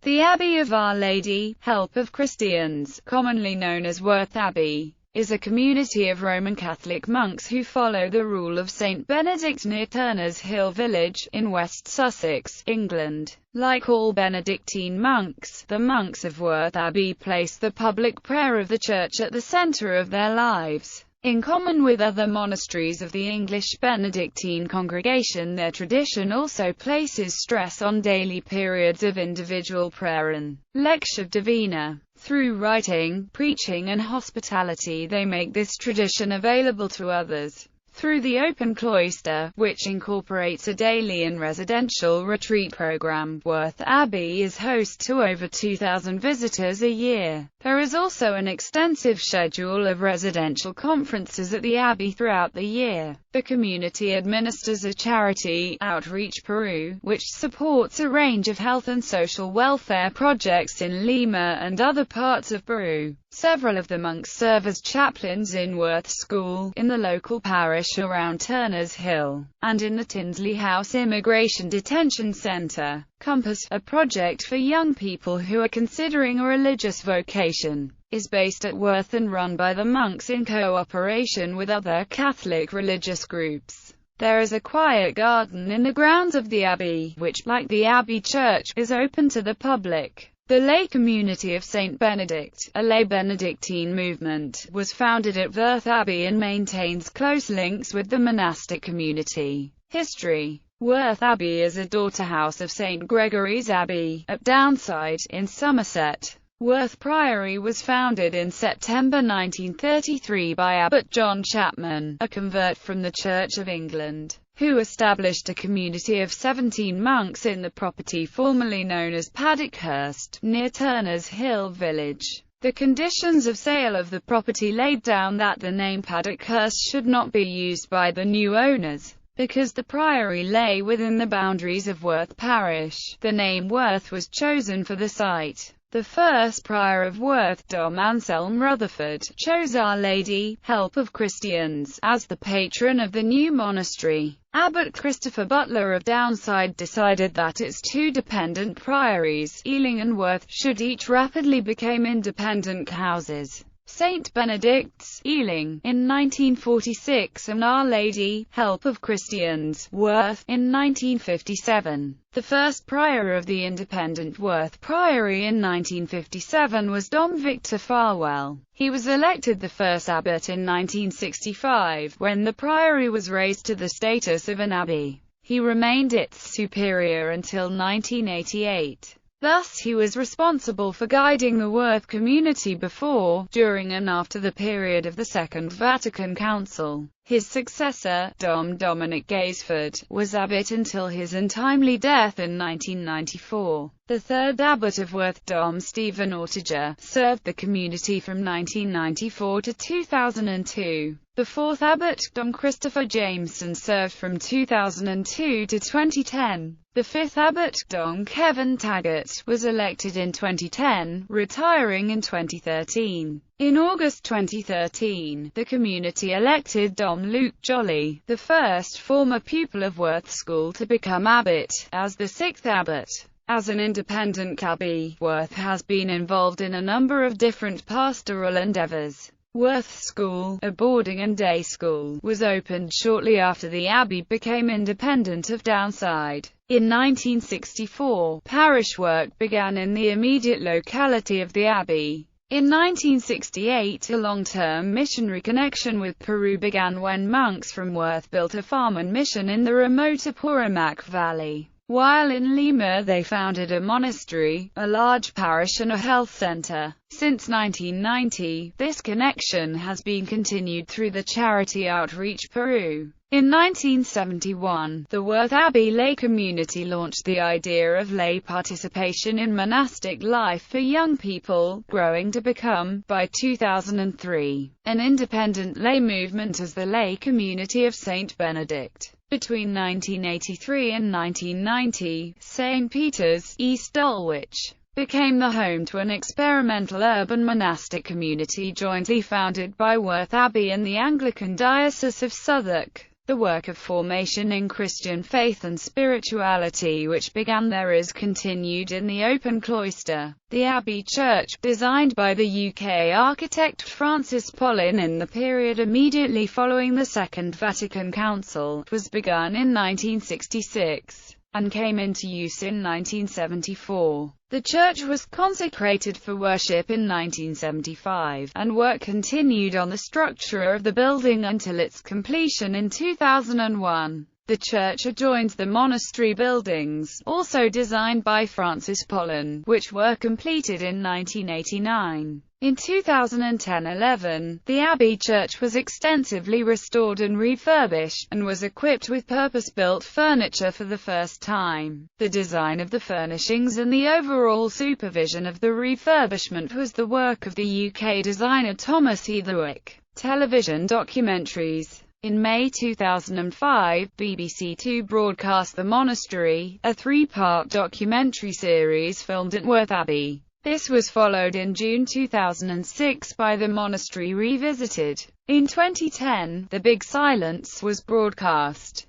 The Abbey of Our Lady, Help of Christians, commonly known as Worth Abbey, is a community of Roman Catholic monks who follow the rule of St. Benedict near Turners Hill Village, in West Sussex, England. Like all Benedictine monks, the monks of Worth Abbey place the public prayer of the Church at the centre of their lives. In common with other monasteries of the English Benedictine congregation, their tradition also places stress on daily periods of individual prayer and lectio divina. Through writing, preaching and hospitality they make this tradition available to others. Through the open cloister, which incorporates a daily and residential retreat program, Worth Abbey is host to over 2,000 visitors a year. There is also an extensive schedule of residential conferences at the Abbey throughout the year. The community administers a charity, Outreach Peru, which supports a range of health and social welfare projects in Lima and other parts of Peru. Several of the monks serve as chaplains in Worth School, in the local parish around Turners Hill, and in the Tinsley House Immigration Detention Centre. Compass, a project for young people who are considering a religious vocation, is based at Worth and run by the monks in cooperation with other Catholic religious groups. There is a quiet garden in the grounds of the Abbey, which, like the Abbey Church, is open to the public. The lay community of St. Benedict, a lay Benedictine movement, was founded at Worth Abbey and maintains close links with the monastic community. History. Worth Abbey is a daughter house of St. Gregory's Abbey, at Downside, in Somerset. Worth Priory was founded in September 1933 by Abbot John Chapman, a convert from the Church of England, who established a community of 17 monks in the property formerly known as Paddock-hurst, near Turners Hill Village. The conditions of sale of the property laid down that the name Paddock-hurst should not be used by the new owners. Because the priory lay within the boundaries of Worth parish, the name Worth was chosen for the site. The first prior of Worth, Dom Anselm Rutherford, chose Our Lady, Help of Christians, as the patron of the new monastery. Abbot Christopher Butler of Downside decided that its two dependent priories, Ealing and Worth, should each rapidly become independent houses. St. Benedict's, Ealing, in 1946 and Our Lady, Help of Christians, Worth, in 1957. The first prior of the independent Worth Priory in 1957 was Dom Victor Farwell. He was elected the first abbot in 1965, when the priory was raised to the status of an abbey. He remained its superior until 1988. Thus he was responsible for guiding the Worth community before, during and after the period of the Second Vatican Council. His successor, Dom Dominic Gaisford, was abbot until his untimely death in 1994. The third abbot of Worth, Dom Stephen Ortiger, served the community from 1994 to 2002. The fourth abbot, Dom Christopher Jameson, served from 2002 to 2010. The fifth abbot, Dom Kevin Taggart, was elected in 2010, retiring in 2013. In August 2013, the community elected Dom Luke Jolly, the first former pupil of Worth School to become abbot, as the sixth abbot. As an independent abbey, Worth has been involved in a number of different pastoral endeavours. Worth School, a boarding and day school, was opened shortly after the abbey became independent of Downside. In 1964, parish work began in the immediate locality of the abbey. In 1968, a long-term missionary connection with Peru began when monks from Worth built a farm and mission in the remote Apurimac Valley. While in Lima they founded a monastery, a large parish and a health center. Since 1990, this connection has been continued through the charity Outreach Peru. In 1971, the Worth Abbey lay community launched the idea of lay participation in monastic life for young people, growing to become, by 2003, an independent lay movement as the lay community of St. Benedict. Between 1983 and 1990, St. Peter's, East Dulwich, became the home to an experimental urban monastic community jointly founded by Worth Abbey and the Anglican Diocese of Southwark. The work of formation in Christian faith and spirituality which began there is continued in the open cloister. The Abbey Church, designed by the UK architect Francis Pollin in the period immediately following the Second Vatican Council, was begun in 1966 and came into use in 1974. The church was consecrated for worship in 1975, and work continued on the structure of the building until its completion in 2001. The church adjoins the monastery buildings, also designed by Francis Pollin, which were completed in 1989. In 2010-11, the Abbey Church was extensively restored and refurbished, and was equipped with purpose-built furniture for the first time. The design of the furnishings and the overall supervision of the refurbishment was the work of the UK designer Thomas Heatherwick. Television documentaries. In May 2005, BBC Two broadcast The Monastery, a three-part documentary series filmed at Worth Abbey. This was followed in June 2006 by The Monastery Revisited. In 2010, The Big Silence was broadcast.